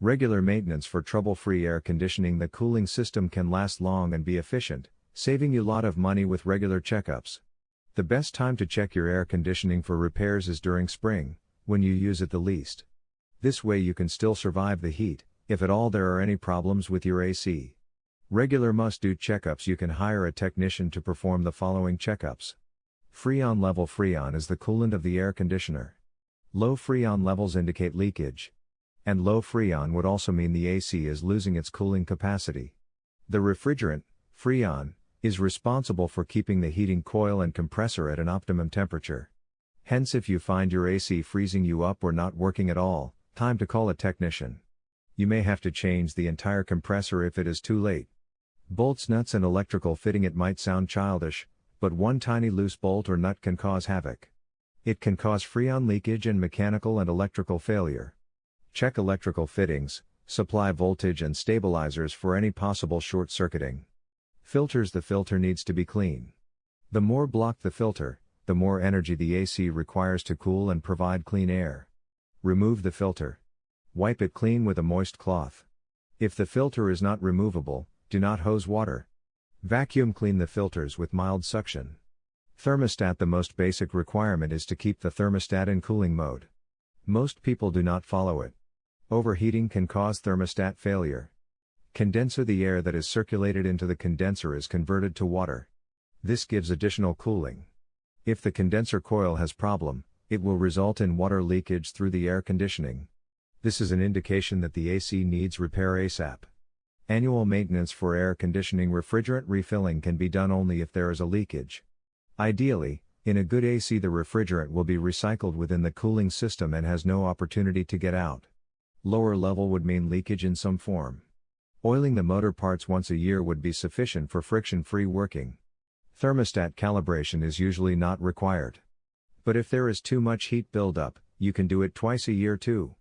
Regular maintenance for trouble-free air conditioning. The cooling system can last long and be efficient, saving you a lot of money with regular checkups. The best time to check your air conditioning for repairs is during spring, when you use it the least. This way you can still survive the heat, if at all there are any problems with your AC. Regular must-do checkups. You can hire a technician to perform the following checkups. Freon level. Freon is the coolant of the air conditioner. Low freon levels indicate leakage. And low freon would also mean the AC is losing its cooling capacity. The refrigerant, freon, is responsible for keeping the heating coil and compressor at an optimum temperature. Hence, if you find your AC freezing you up or not working at all, time to call a technician. You may have to change the entire compressor if it is too late. Bolts, nuts and electrical fitting. It might sound childish, but one tiny loose bolt or nut can cause havoc. It can cause freon leakage and mechanical and electrical failure. Check electrical fittings, supply voltage and stabilizers for any possible short-circuiting. Filters. The filter needs to be clean. The more blocked the filter, the more energy the AC requires to cool and provide clean air. Remove the filter. Wipe it clean with a moist cloth. If the filter is not removable, do not hose water. Vacuum clean the filters with mild suction. Thermostat. The most basic requirement is to keep the thermostat in cooling mode. Most people do not follow it. Overheating can cause thermostat failure. Condenser. The air that is circulated into the condenser is converted to water. This gives additional cooling. If the condenser coil has problem, it will result in water leakage through the air conditioning. This is an indication that the AC needs repair ASAP. Annual maintenance for air conditioning. Refrigerant refilling can be done only if there is a leakage. Ideally, in a good AC the refrigerant will be recycled within the cooling system and has no opportunity to get out. Lower level would mean leakage in some form. Oiling the motor parts once a year would be sufficient for friction-free working. Thermostat calibration is usually not required. But if there is too much heat buildup, you can do it twice a year too.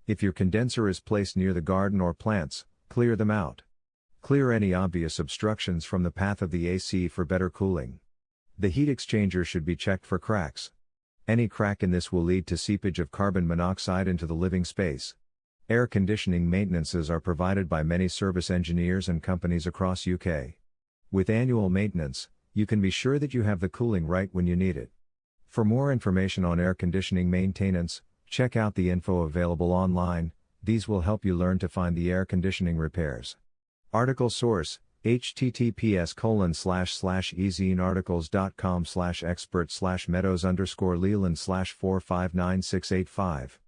If your condenser is placed near the garden or plants, clear them out. Clear any obvious obstructions from the path of the AC for better cooling. The heat exchanger should be checked for cracks. Any crack in this will lead to seepage of carbon monoxide into the living space. Air conditioning maintenances are provided by many service engineers and companies across UK. With annual maintenance, you can be sure that you have the cooling right when you need it. For more information on air conditioning maintenance, check out the info available online. These will help you learn to find the air conditioning repairs. Article source: https://ezinearticles.com/expert/meadows_leland/4596885